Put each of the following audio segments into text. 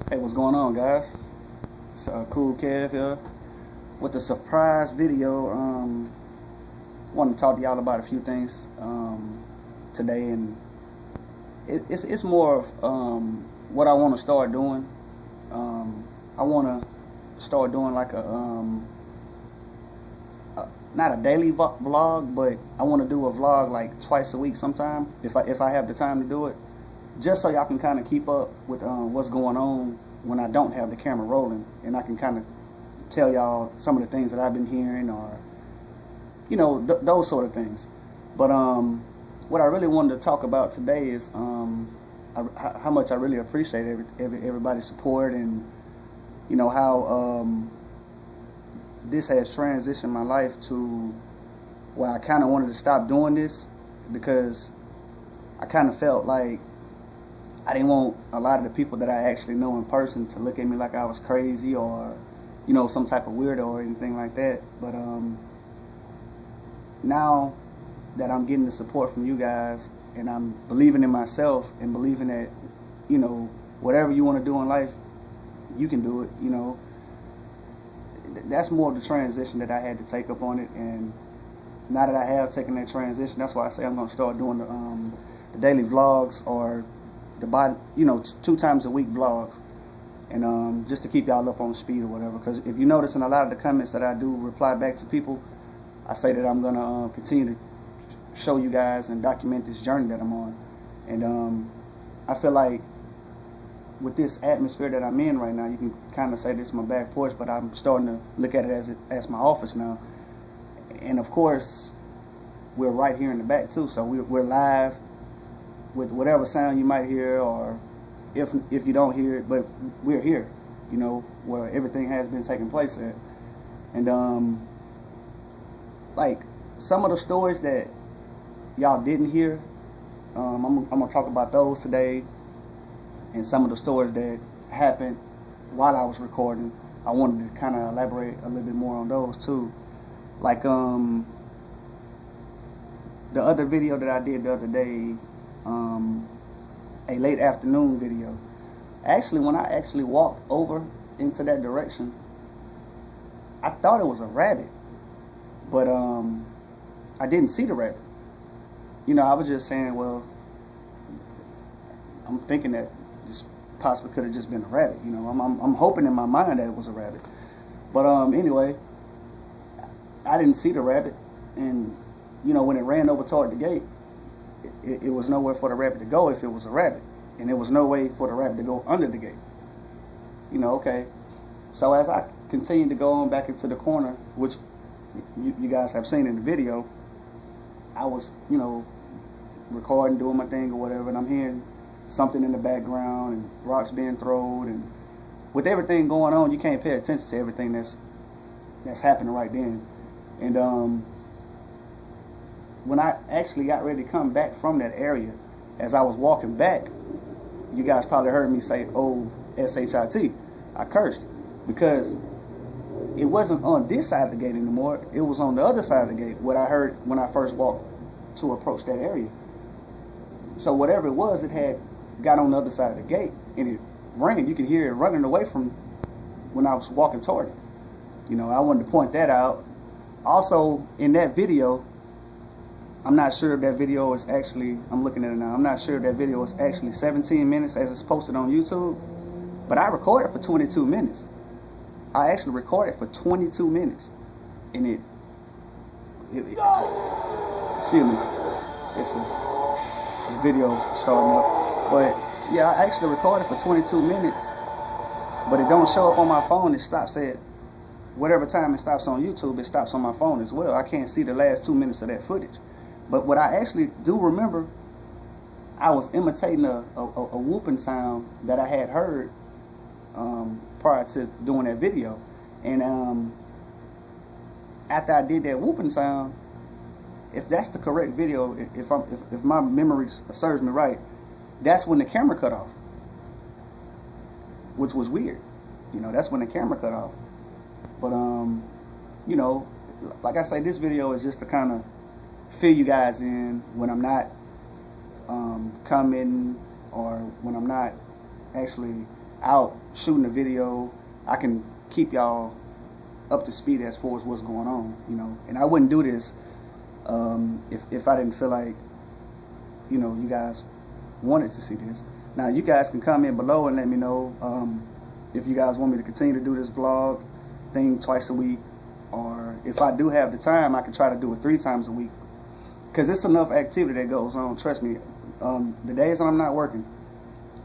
Hey, what's going on, guys? It's Cool Kev here with a surprise video. Want to talk to y'all about a few things today, and it's more of what I want to start doing. I want to start doing like not a daily vlog, but I want to do a vlog like twice a week sometime if I have the time to do it. Just so y'all can kind of keep up with what's going on when I don't have the camera rolling, and I can kind of tell y'all some of the things that I've been hearing, or those sort of things. But what I really wanted to talk about today is how much I really appreciate everybody's support, and how this has transitioned my life to where I kind of wanted to stop doing this, because I kind of felt like I didn't want a lot of the people that I actually know in person to look at me like I was crazy, or some type of weirdo or anything like that. But now that I'm getting the support from you guys, and I'm believing in myself and believing that whatever you want to do in life, you can do it. That's more of the transition that I had to take up on it. And now that I have taken that transition, that's why I say I'm going to start doing the daily vlogs, or the 2 times a week vlogs, and just to keep y'all up on speed or whatever. Because if you notice in a lot of the comments that I do reply back to people, I say that I'm gonna continue to show you guys and document this journey that I'm on. And I feel like with this atmosphere that I'm in right now, you can kind of say this is my back porch, but I'm starting to look at it as my office now. And of course, we're right here in the back too, so we're live with whatever sound you might hear, or if you don't hear it, but we're here, where everything has been taking place at. And like some of the stories that y'all didn't hear, I'm gonna talk about those today, and some of the stories that happened while I was recording, I wanted to kind of elaborate a little bit more on those too. Like the other video that I did the other day, a late afternoon video. Actually, when I actually walked over into that direction, I thought it was a rabbit, but I didn't see the rabbit. I was just saying, well, I'm thinking that this possibly could have just been a rabbit. I'm hoping in my mind that it was a rabbit. But anyway, I didn't see the rabbit, and when it ran over toward the gate, it was nowhere for the rabbit to go if it was a rabbit, and there was no way for the rabbit to go under the gate. Okay. So as I continued to go on back into the corner, which you guys have seen in the video, I was, recording, doing my thing or whatever, and I'm hearing something in the background and rocks being thrown, and with everything going on, you can't pay attention to everything that's happening right then. And when I actually got ready to come back from that area, as I was walking back, you guys probably heard me say, "Oh, S-H-I-T." I cursed, because it wasn't on this side of the gate anymore. It was on the other side of the gate, what I heard when I first walked to approach that area. So whatever it was, it had got on the other side of the gate, and it ran. You could hear it running away from when I was walking toward it. I wanted to point that out. Also, in that video, I'm not sure if that video is actually, I'm looking at it now, I'm not sure if that video is actually 17 minutes as it's posted on YouTube, but I recorded for 22 minutes. I actually recorded for 22 minutes, and excuse me, this is the video starting up, but yeah, I actually recorded for 22 minutes, but it don't show up on my phone. It stops at whatever time it stops on YouTube, it stops on my phone as well. I can't see the last 2 minutes of that footage. But what I actually do remember, I was imitating a whooping sound that I had heard prior to doing that video. And after I did that whooping sound, if that's the correct video, if my memory serves me right, that's when the camera cut off, which was weird. That's when the camera cut off. But like I say, this video is just to kind of fill you guys in when I'm not commenting, or when I'm not actually out shooting a video, I can keep y'all up to speed as far as what's going on, you know. And I wouldn't do this if I didn't feel like, you know, you guys wanted to see this. Now, you guys can comment below and let me know if you guys want me to continue to do this vlog thing twice a week, or if I do have the time, I can try to do it 3 times a week, because it's enough activity that goes on. Trust me, the days that I'm not working,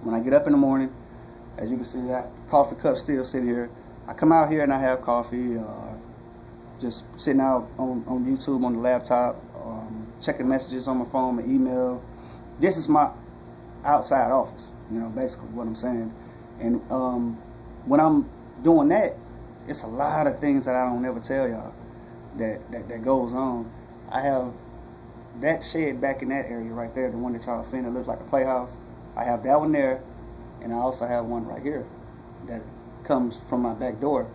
when I get up in the morning, as you can see, that coffee cup still sitting here. I come out here and I have coffee, just sitting out on YouTube on the laptop, checking messages on my phone, my email. This is my outside office, you know, basically what I'm saying. And when I'm doing that, it's a lot of things that I don't ever tell y'all that goes on. I have that shed back in that area right there, the one that y'all seen that looks like a playhouse. I have that one there, and I also have one right here that comes from my back door.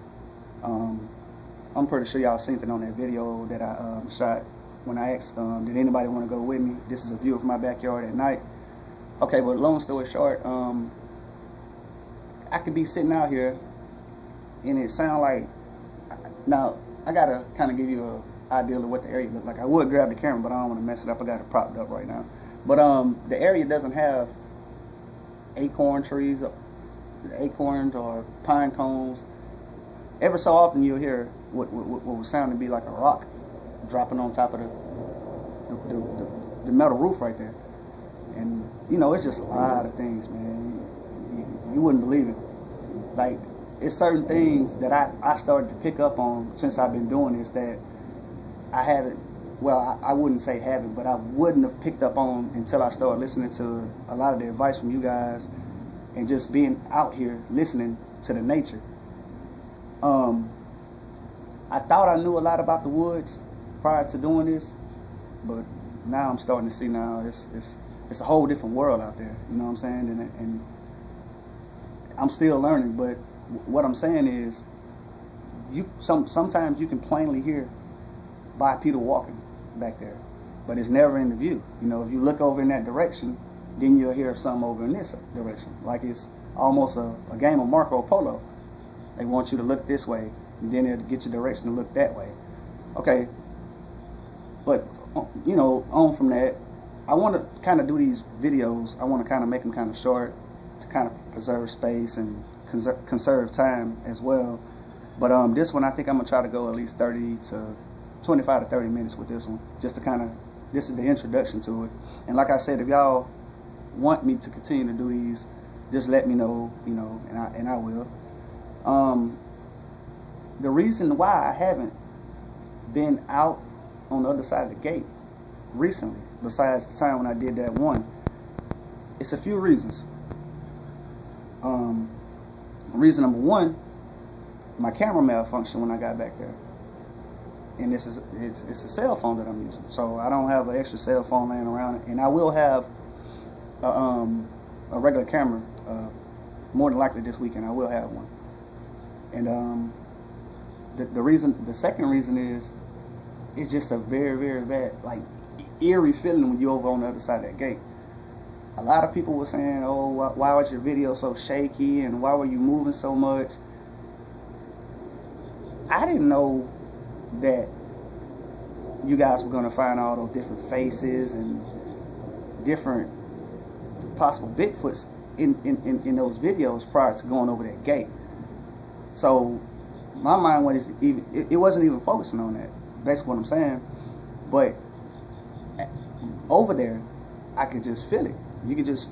I'm pretty sure y'all seen it on that video that I shot when I asked, did anybody want to go with me? This is a view of my backyard at night. Okay, but long story short, I could be sitting out here and it sound like, now I gotta kind of give you an idea of what the area look like. I would grab the camera, but I don't want to mess it up. I got it propped up right now. But the area doesn't have acorn trees, acorns or pine cones. Every so often you'll hear what would sound to be like a rock dropping on top of the metal roof right there. And you know, it's just a lot of things, man. You wouldn't believe it. Like, it's certain things that I started to pick up on since I've been doing this that I haven't, well, I wouldn't say haven't, but I wouldn't have picked up on until I started listening to a lot of the advice from you guys and just being out here listening to the nature. I thought I knew a lot about the woods prior to doing this, but now I'm starting to see now it's a whole different world out there. You know what I'm saying? And I'm still learning, but what I'm saying is, sometimes you can plainly hear bipedal walking back there, but it's never in the view. You know, if you look over in that direction, then you'll hear something over in this direction. Like it's almost a game of Marco Polo. They want you to look this way, and then they'll get your direction to look that way. Okay, but you know, on from that, I want to kind of do these videos. I want to kind of make them kind of short to kind of preserve space and conserve time as well. But this one, I think I'm gonna try to go at least 25 to 30 minutes with this one, just to kind of, this is the introduction to it. And like I said, if y'all want me to continue to do these, just let me know, you know, and I will. The reason why I haven't been out on the other side of the gate recently, besides the time when I did that one, it's a few reasons. Reason number one, my camera malfunctioned when I got back there, and it's a cell phone that I'm using, so I don't have an extra cell phone laying around, and I will have a regular camera more than likely this weekend. I will have one. And the second reason is, it's just a very, very bad, like, eerie feeling when you're over on the other side of that gate. A lot of people were saying, oh, why was your video so shaky, and why were you moving so much? I didn't know that you guys were going to find all those different faces and different possible Bigfoots in those videos prior to going over that gate. So my mind it wasn't even focusing on that. Basically what I'm saying. But over there, I could just feel it. You could just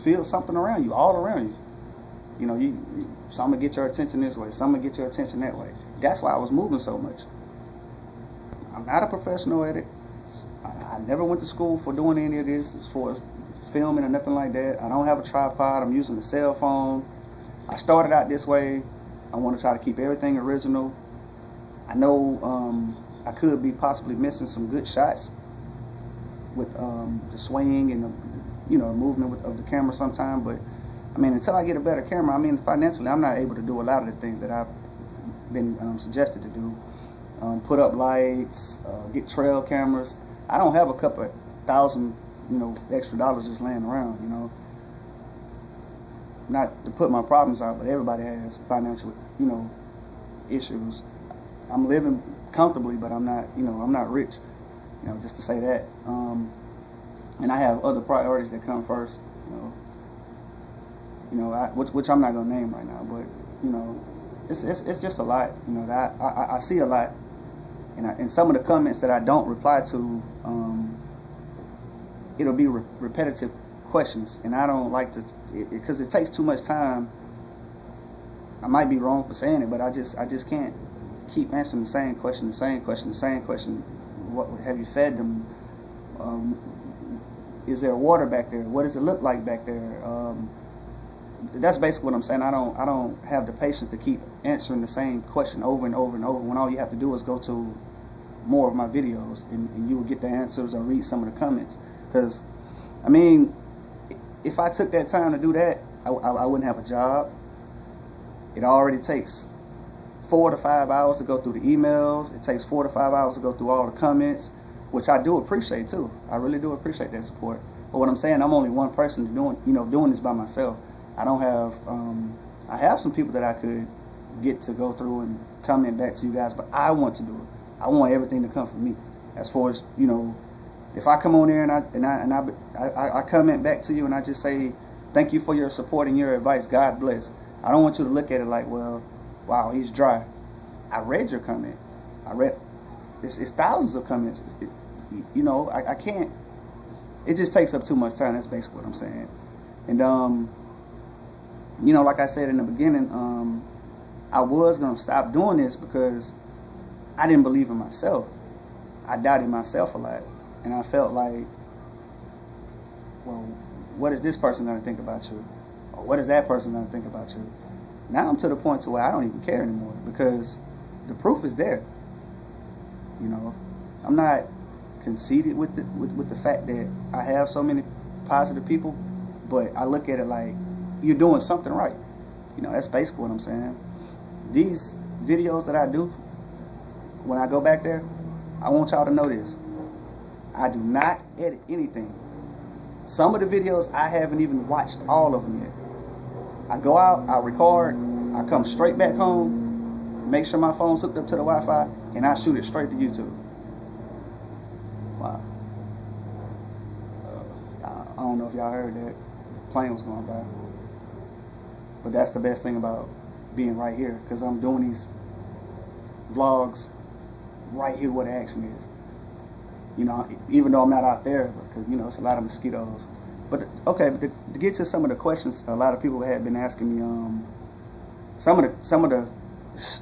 feel something around you, all around you. You know, some will get your attention this way, some will get your attention that way. That's why I was moving so much. I'm not a professional at it. I never went to school for doing any of this as far as filming or nothing like that. I don't have a tripod. I'm using a cell phone. I started out this way. I want to try to keep everything original. I know I could be possibly missing some good shots with the swing and the, you know, movement of the camera sometime, but I mean, until I get a better camera, I mean, financially, I'm not able to do a lot of the things that I've been suggested to do. Put up lights, get trail cameras. I don't have a couple of $1,000, you know, extra dollars just laying around, you know. not to put my problems out, but everybody has financial, issues. I'm living comfortably, but I'm not, I'm not rich, just to say that. And I have other priorities that come first, which I'm not gonna name right now, but it's just a lot, that I see a lot, and some of the comments that I don't reply to, it'll be repetitive questions, and I don't like to, because it takes too much time. I might be wrong for saying it, but I just can't keep answering the same question. What have you fed them? Is there water back there? What does it look like back there? That's basically what I'm saying. I don't have the patience to keep answering the same question over and over and over, when all you have to do is go to more of my videos, and you will get the answers or read some of the comments. Because, I mean, if I took that time to do that, I wouldn't have a job. It already takes 4 to 5 hours to go through the emails. It takes 4 to 5 hours to go through all the comments, which I do appreciate too. I really do appreciate that support. But what I'm saying, I'm only one person doing this by myself. I don't have, I have some people that I could get to go through and comment back to you guys, but I want to do it. I want everything to come from me. As far as, if I come on there and I comment back to you and I just say, thank you for your support and your advice, God bless. I don't want you to look at it like, well, wow, he's dry. I read your comment. It's thousands of comments. I can't, it just takes up too much time. That's basically what I'm saying. And, like I said in the beginning, I was going to stop doing this because I didn't believe in myself. I doubted myself a lot. And I felt like, well, what is this person going to think about you? Or what is that person going to think about you? Now I'm to the point to where I don't even care anymore, because the proof is there. I'm not conceited with the fact that I have so many positive people, but I look at it like, you're doing something right. That's basically what I'm saying. These videos that I do, when I go back there, I want y'all to know this. I do not edit anything. Some of the videos, I haven't even watched all of them yet. I go out, I record, I come straight back home, make sure my phone's hooked up to the Wi-Fi, and I shoot it straight to YouTube. Wow. I don't know if y'all heard that. The plane was going by. But that's the best thing about being right here, because I'm doing these vlogs right here where the action is. Even though I'm not out there, because, it's a lot of mosquitoes. But, okay, to get to some of the questions a lot of people had been asking me, some of the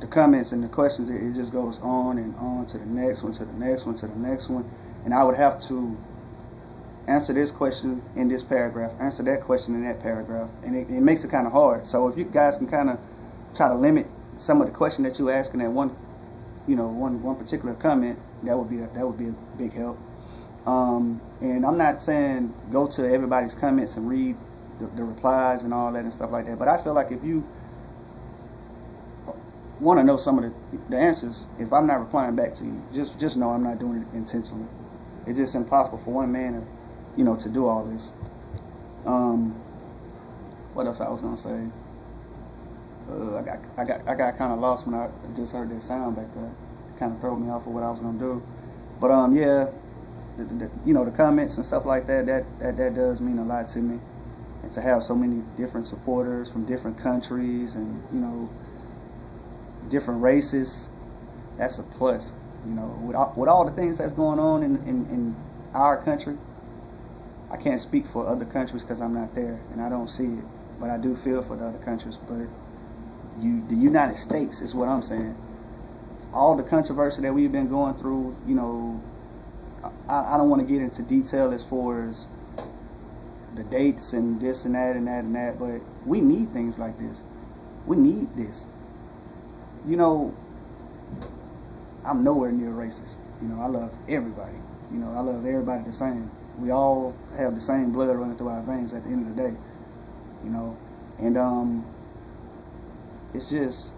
comments and the questions, it just goes on and on to the next one, to the next one, to the next one. And I would have to answer this question in this paragraph, answer that question in that paragraph, and it makes it kind of hard. So if you guys can kind of try to limit some of the question that you're asking at one particular comment, that would be a big help. And I'm not saying go to everybody's comments and read the replies and all that and stuff like that, but I feel like if you want to know some of the answers, if I'm not replying back to you, just know I'm not doing it intentionally. It's just impossible for one man to do all this. What else I was gonna say? I got kind of lost when I just heard that sound back there. It kind of threw me off of what I was gonna do. But yeah, the comments and stuff like that does mean a lot to me. And to have so many different supporters from different countries and different races, that's a plus. With all the things that's going on in our country, I can't speak for other countries because I'm not there and I don't see it, but I do feel for the other countries. But the United States is what I'm saying. All the controversy that we've been going through, I don't want to get into detail as far as the dates and this and that and that and that, but we need things like this. We need this. I'm nowhere near racist. I love everybody. I love everybody the same. We all have the same blood running through our veins at the end of the day. And it's just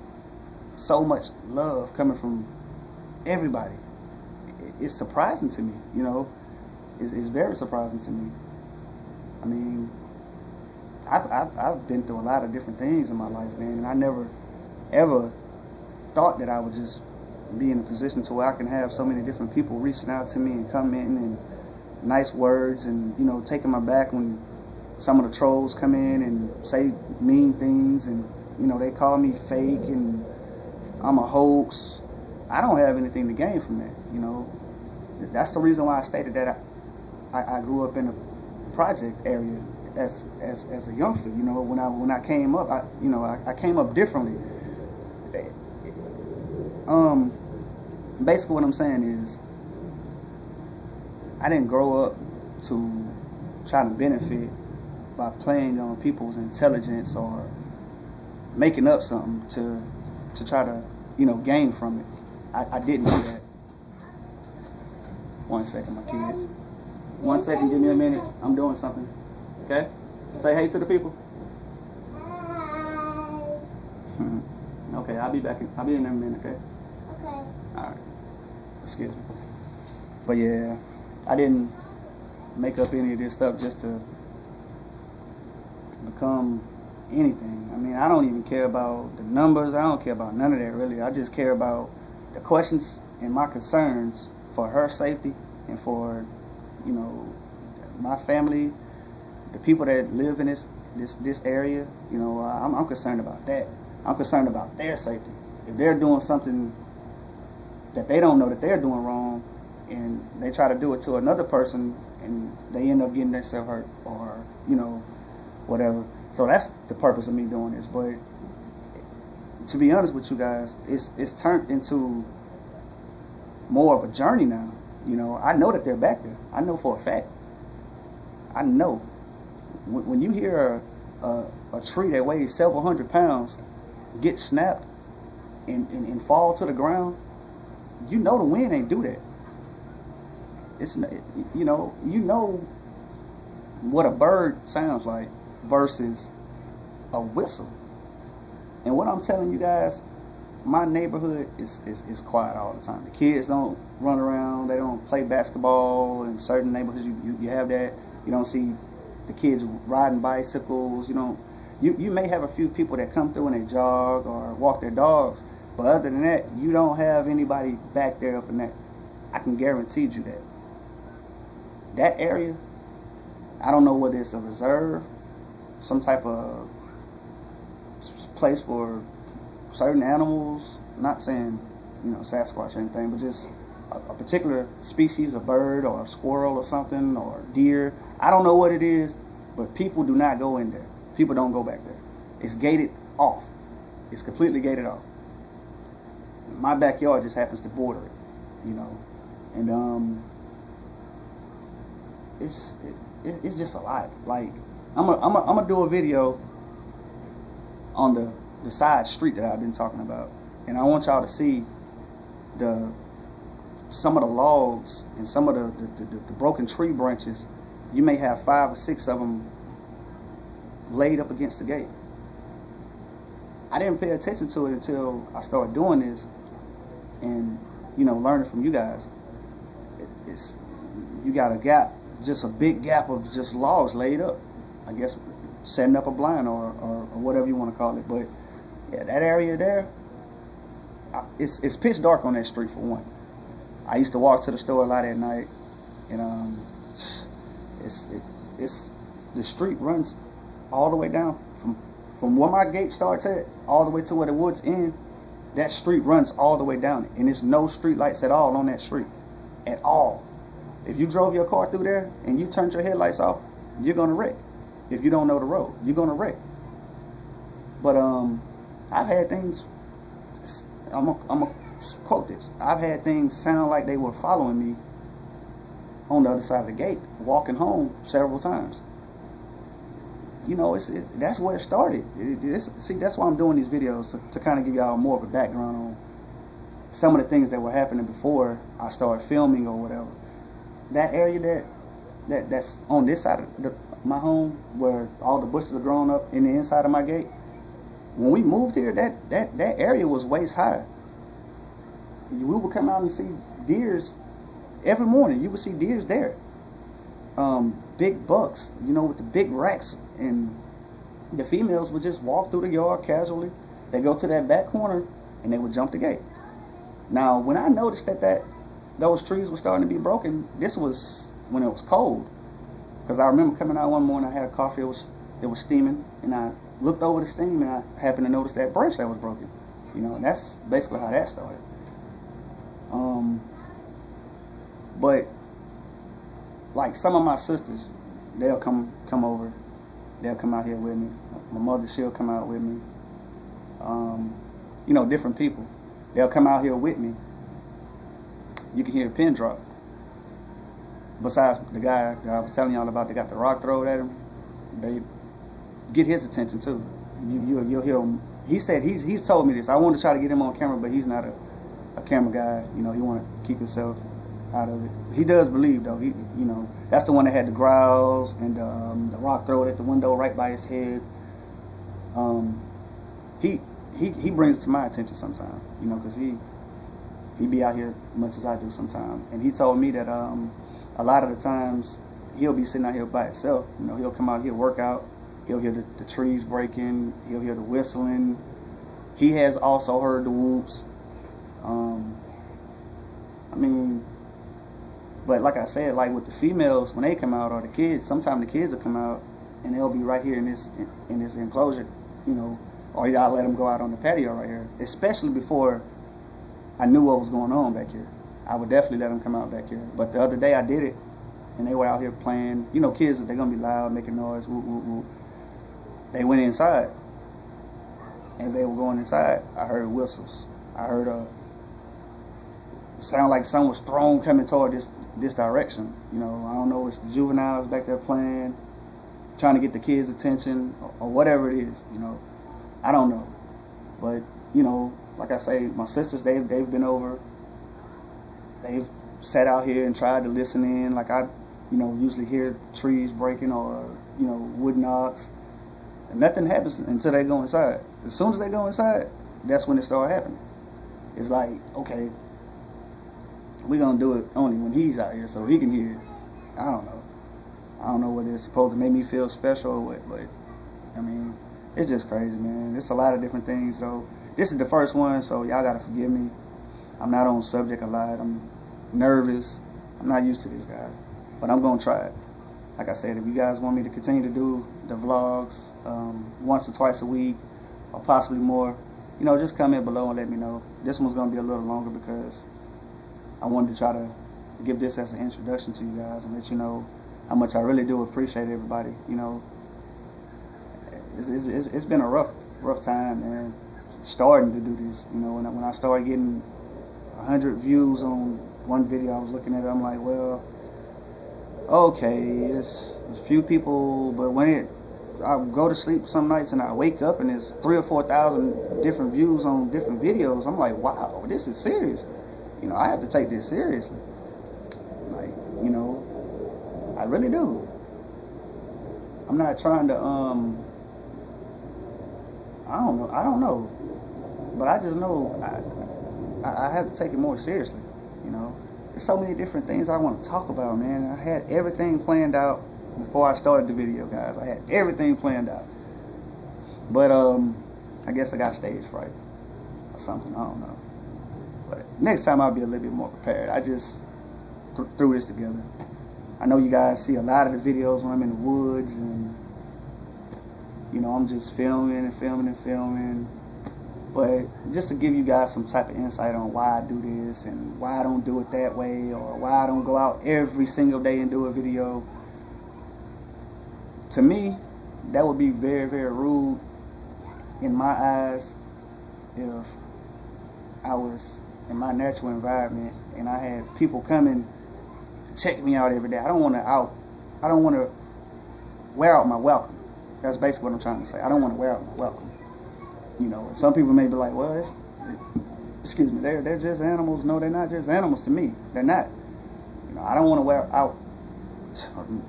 so much love coming from everybody. It's surprising to me, It's very surprising to me. I mean, I've been through a lot of different things in my life, man, and I never ever thought that I would just be in a position to where I can have so many different people reaching out to me and commenting and nice words, and you know, taking my back when some of the trolls come in and say mean things, and you know, they call me fake and I'm a hoax. I don't have anything to gain from that. You know, that's the reason why I stated that I grew up in a project area as a youngster. You know, when I came up, I came up differently. Basically what I'm saying is, I didn't grow up to try to benefit by playing on people's intelligence or making up something to try to, you know, gain from it. I didn't do that. 1 second, my kids. 1 second, give me a minute. I'm doing something. Okay? Say hey to the people. Okay, I'll be back. I'll be in there in a minute, okay? Okay. Alright. Excuse me. But yeah, I didn't make up any of this stuff just to become anything. I mean, I don't even care about the numbers. I don't care about none of that, really. I just care about the questions and my concerns for her safety and for, you know, my family, the people that live in this area. You know, I'm concerned about that. I'm concerned about their safety. If they're doing something that they don't know that they're doing wrong, and they try to do it to another person, and they end up getting themselves hurt, or, you know, whatever. So that's the purpose of me doing this. But to be honest with you guys, it's turned into more of a journey now. You know, I know that they're back there. I know for a fact. I know. When you hear a tree that weighs several hundred pounds get snapped and fall to the ground, you know the wind ain't do that. It's, you know what a bird sounds like versus a whistle. And what I'm telling you guys, my neighborhood is quiet all the time. The kids don't run around. They don't play basketball. In certain neighborhoods, you have that. You don't see the kids riding bicycles. You may have a few people that come through and they jog or walk their dogs, but other than that, you don't have anybody back there up in that. I can guarantee you that. That area, I don't know whether it's a reserve, some type of place for certain animals. I'm not saying, you know, Sasquatch or anything, but just a particular species of bird or a squirrel or something, or deer. I don't know what it is, but people do not go in there. People don't go back there. It's gated off. It's completely gated off. My backyard just happens to border it, you know, and it's just a lot. Like, I'm gonna do a video on the side street that I've been talking about, and I want y'all to see some of the logs and some of the broken tree branches. You may have 5 or 6 of them laid up against the gate. I didn't pay attention to it until I started doing this, and, you know, learning from you guys. You got a gap, just a big gap of just logs laid up. I guess setting up a blind or whatever you want to call it. But yeah, that area there, it's pitch dark on that street for one. I used to walk to the store a lot at night, and the street runs all the way down from where my gate starts at all the way to where the woods end. That street runs all the way down it, and there's no street lights at all on that street, at all. If you drove your car through there and you turned your headlights off, you're gonna wreck. If you don't know the road, you're gonna wreck. But I've had things. I'm gonna quote this. I've had things sound like they were following me on the other side of the gate, walking home several times. You know, that's where it started. See, that's why I'm doing these videos, to kind of give y'all more of a background on some of the things that were happening before I started filming or whatever. That area that's on this side of my home, where all the bushes are growing up in the inside of my gate. When we moved here, that area was waist high. We would come out and see deers every morning. You would see deers there. Big bucks, you know, with the big racks and the females would just walk through the yard casually. They go to that back corner and they would jump the gate. Now, when I noticed that those trees were starting to be broken, this was when it was cold. Because I remember coming out one morning, I had a coffee, it was steaming, and I looked over the steam and I happened to notice that branch that was broken. You know, and that's basically how that started. But like some of my sisters, they'll come over, they'll come out here with me. My mother, she'll come out with me. You know, different people, they'll come out here with me. You can hear a pin drop. Besides the guy that I was telling y'all about, they got the rock thrown at him, they get his attention too. You'll hear him. He said he's told me this. I wanted to try to get him on camera, but he's not a camera guy. You know, he want to keep himself out of it. He does believe though. He, you know, that's the one that had the growls and the rock thrown at the window right by his head. He brings it to my attention sometimes. You know, because he be out here as much as I do sometimes. And he told me that a lot of the times he'll be sitting out here by himself. You know, he'll come out here, work out. He'll hear the trees breaking. He'll hear the whistling. He has also heard the whoops. I mean, but like I said, like with the females, when they come out, or the kids, sometimes the kids will come out and they'll be right here in this enclosure, you know, or y'all let them go out on the patio right here. Especially before I knew what was going on back here, I would definitely let them come out back here. But the other day I did it, and they were out here playing. You know, kids, they're gonna be loud, making noise, whoop whoop whoop. They went inside. As they were going inside, I heard whistles. I heard sound like someone was thrown coming toward this direction. You know, I don't know, it's the juveniles back there playing, trying to get the kids' attention, or whatever it is. You know, I don't know. But you know, like I say, my sisters, they've been over. They've sat out here and tried to listen in. Like I, you know, usually hear trees breaking or, you know, wood knocks. And nothing happens until they go inside. As soon as they go inside, that's when it started happening. It's like, okay, we're going to do it only when he's out here so he can hear it. I don't know. I don't know whether it's supposed to make me feel special or what, but, I mean, it's just crazy, man. It's a lot of different things, though. This is the first one, so y'all got to forgive me. I'm not on subject a lot. I'm nervous. I'm not used to this, guys. But I'm going to try it. Like I said, if you guys want me to continue to do the vlogs once or twice a week, or possibly more, you know, just comment below and let me know. This one's going to be a little longer because I wanted to try to give this as an introduction to you guys and let you know how much I really do appreciate everybody. You know, it's been a rough time, man, starting to do this. You know, when I started getting 100 views on one video I was looking at it, I'm like, well, okay, it's a few people, but when I go to sleep some nights and I wake up and there's 3,000 or 4,000 different views on different videos, I'm like, wow, this is serious. You know, I have to take this seriously. Like, you know, I really do. I'm not trying to, I don't know, but I just know I have to take it more seriously, you know. There's so many different things I want to talk about, man. I had everything planned out before I started the video, guys. I had everything planned out. But, I guess I got stage fright or something. I don't know. But next time I'll be a little bit more prepared. I just threw this together. I know you guys see a lot of the videos when I'm in the woods and, you know, I'm just filming and filming and filming. But just to give you guys some type of insight on why I do this and why I don't do it that way, or why I don't go out every single day and do a video. To me, that would be very, very rude in my eyes if I was in my natural environment and I had people coming to check me out every day. I don't want to wear out my welcome. That's basically what I'm trying to say. I don't want to wear out my welcome. You know, some people may be like, well, excuse me, they're just animals. No, they're not just animals to me. They're not. You know, I don't want to wear out,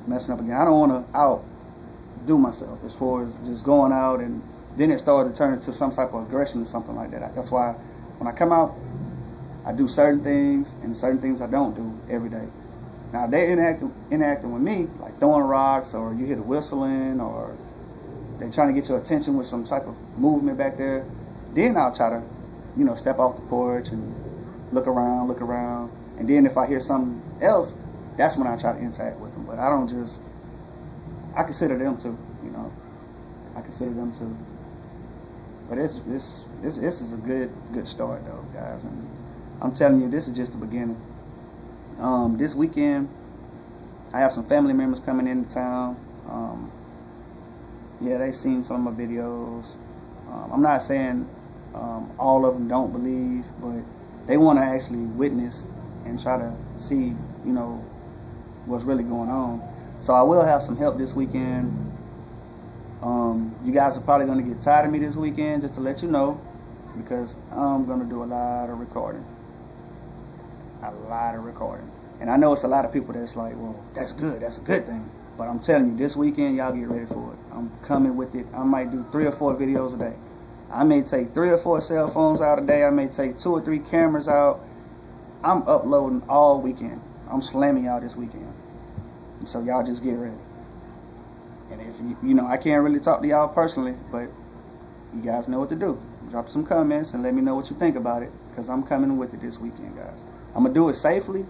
messing up again. I don't want to outdo myself as far as just going out and then it started to turn into some type of aggression or something like that. That's why when I come out, I do certain things and certain things I don't do every day. Now, they're interacting with me, like throwing rocks, or you hear the whistling, or they're trying to get your attention with some type of movement back there, then I'll try to, you know, step off the porch and look around, and then if I hear something else, that's when I try to interact with them. But I don't just, I consider them too, you know, I consider them too. But this is a good start though, guys, and I'm telling you, this is just the beginning. This weekend, I have some family members coming into town. Yeah, they seen some of my videos. I'm not saying all of them don't believe, but they want to actually witness and try to see, you know, what's really going on. So I will have some help this weekend. You guys are probably going to get tired of me this weekend, just to let you know, because I'm going to do a lot of recording. And I know it's a lot of people that's like, well, that's good, that's a good thing. But I'm telling you, this weekend, y'all get ready for it. I'm coming with it. I might do 3 or 4 videos a day. I may take 3 or 4 cell phones out a day. I may take 2 or 3 cameras out. I'm uploading all weekend. I'm slamming y'all this weekend. So y'all just get ready. And if you know, I can't really talk to y'all personally, but you guys know what to do. Drop some comments and let me know what you think about it, because I'm coming with it this weekend, guys. I'm going to do it safely,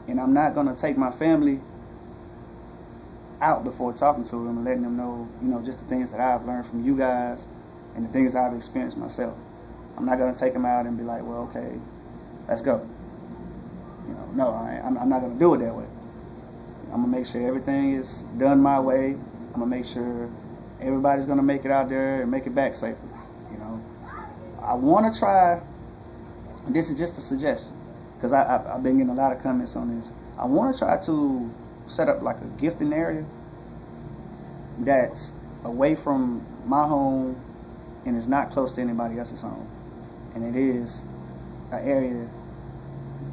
and I'm not going to take my family out before talking to them and letting them know, you know, just the things that I've learned from you guys and the things I've experienced myself. I'm not going to take them out and be like, well, okay, let's go. You know, no, I'm not going to do it that way. I'm going to make sure everything is done my way. I'm going to make sure everybody's going to make it out there and make it back safely. You know, I want to try, this is just a suggestion, because I've been getting a lot of comments on this. I want to try to set up like a gifting area that's away from my home and is not close to anybody else's home. And it is an area,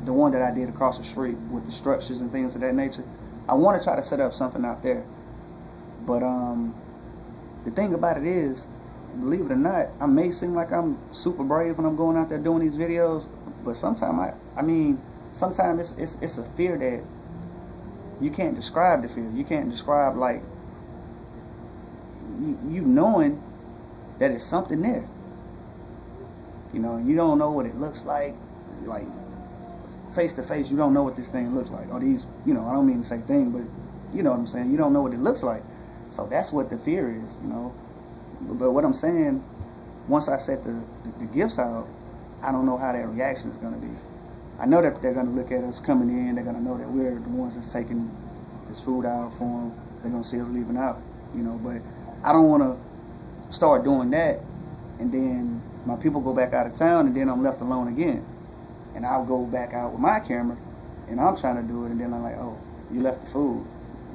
the one that I did across the street with the structures and things of that nature. I want to try to set up something out there. But the thing about it is, believe it or not, I may seem like I'm super brave when I'm going out there doing these videos, but sometimes sometimes it's a fear that you can't describe. The fear you can't describe, like you knowing that it's something there. You know, you don't know what it looks like face to face. You don't know what this thing looks like, or these, you know, I don't mean to say thing, but you know what I'm saying. You don't know what it looks like, so that's what the fear is, you know. But what I'm saying, once I set the gifts out, I don't know how their reaction is going to be. I know that they're going to look at us coming in. They're going to know that we're the ones that's taking this food out for them. They're going to see us leaving out, you know. But I don't want to start doing that, and then my people go back out of town, and then I'm left alone again. And I'll go back out with my camera, and I'm trying to do it, and then I'm like, oh, you left the food.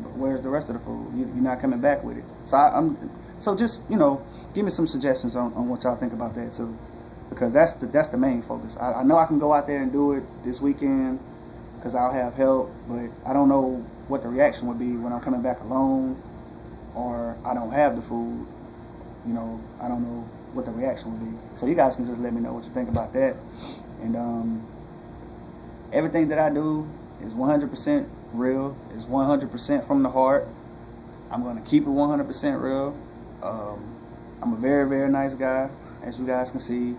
But where's the rest of the food? You're not coming back with it. So just, you know, give me some suggestions on what y'all think about that too, because that's the main focus. I know I can go out there and do it this weekend because I'll have help, but I don't know what the reaction would be when I'm coming back alone, or I don't have the food. You know, I don't know what the reaction would be. So you guys can just let me know what you think about that. And everything that I do is 100% real. It's 100% from the heart. I'm going to keep it 100% real. I'm a very, very nice guy, as you guys can see.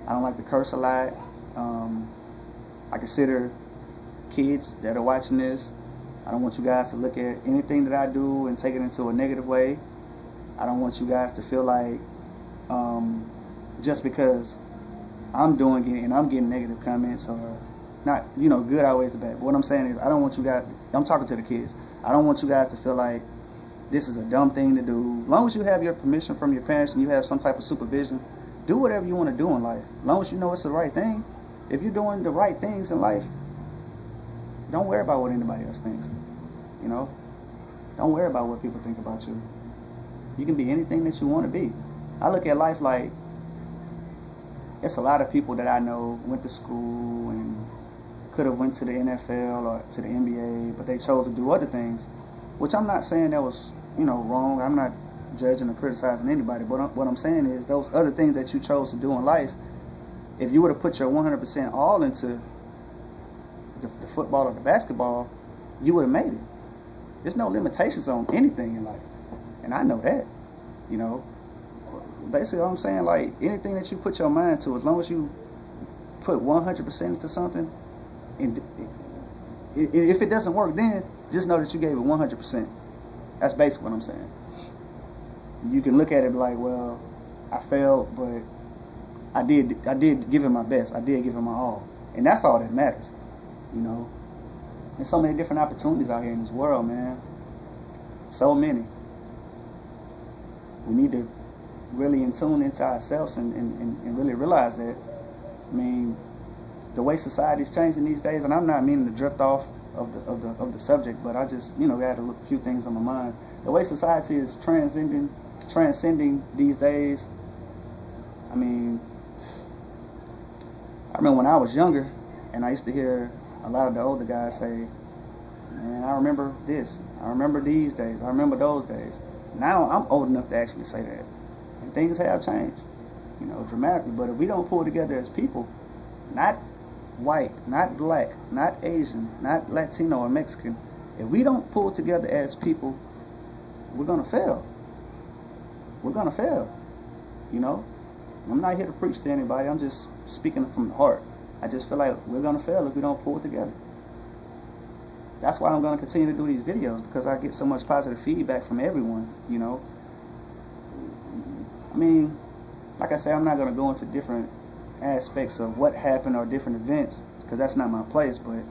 I don't like to curse a lot. I consider kids that are watching this, I don't want you guys to look at anything that I do and take it into a negative way. I don't want you guys to feel like just because I'm doing it and I'm getting negative comments, or not, you know, good always the bad. But what I'm saying is, I don't want you guys, I'm talking to the kids, I don't want you guys to feel like this is a dumb thing to do. As long as you have your permission from your parents and you have some type of supervision, do whatever you want to do in life. As long as you know it's the right thing. If you're doing the right things in life, don't worry about what anybody else thinks. You know? Don't worry about what people think about you. You can be anything that you want to be. I look at life like, it's a lot of people that I know went to school and could have went to the NFL or to the NBA, but they chose to do other things, which I'm not saying that was, you know, wrong. I'm not judging or criticizing anybody, but what I'm saying is those other things that you chose to do in life, if you would have put your 100% all into the football or the basketball, you would have made it. There's no limitations on anything in life, and I know that. You know, basically what I'm saying, like anything that you put your mind to, as long as you put 100% into something, and if it doesn't work, then just know that you gave it 100%. That's basically what I'm saying. You can look at it like, well, I failed, but I did give it my best. I did give it my all, and that's all that matters. You know, there's so many different opportunities out here in this world, man. So many. We need to really in tune into ourselves and really realize that. I mean, the way society's changing these days, and I'm not meaning to drift off of the subject, but I just, you know, got a few things on my mind. The way society is transcending these days. I mean, I remember when I was younger, and I used to hear a lot of the older guys say, man, I remember this, I remember these days, I remember those days. Now I'm old enough to actually say that, and things have changed, you know, dramatically. But if we don't pull together as people, not white, not black, not Asian, not Latino or Mexican, if we don't pull together as people, we're gonna fail. We're gonna fail. You know, I'm not here to preach to anybody. I'm just speaking from the heart. I just feel like we're gonna fail if we don't pull together. That's why I'm gonna continue to do these videos, because I get so much positive feedback from everyone. You know, I mean, like I say, I'm not gonna go into different aspects of what happened or different events, because that's not my place. But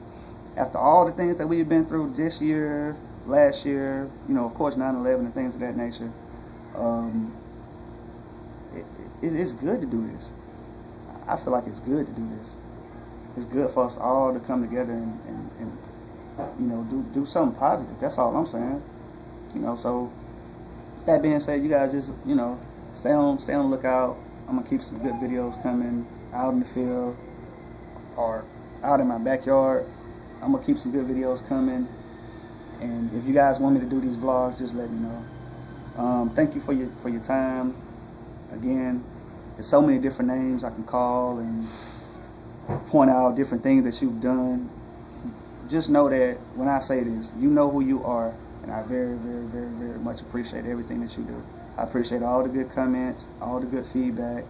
after all the things that we've been through this year, last year, you know, of course 9/11 and things of that nature, it's good to do this. I feel like it's good to do this. It's good for us all to come together and you know, do something positive. That's all I'm saying. You know, so that being said, you guys just, you know, stay on the lookout. I'm gonna keep some good videos coming out in the field or out in my backyard. I'm gonna keep some good videos coming, and if you guys want me to do these vlogs, just let me know. Thank you for your time. Again, there's so many different names I can call and point out different things that you've done. Just know that when I say this, you know who you are, and I very, very, very, very much appreciate everything that you do. I appreciate all the good comments, all the good feedback.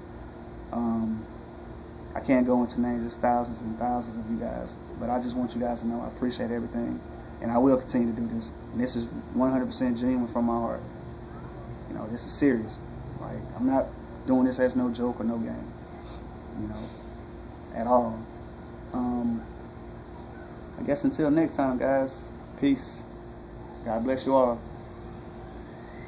I can't go into names, there's thousands and thousands of you guys, but I just want you guys to know I appreciate everything, and I will continue to do this. And this is 100% genuine from my heart. You know, this is serious. Like, I'm not doing this as no joke or no game, you know, at all. I guess until next time, guys, peace. God bless you all.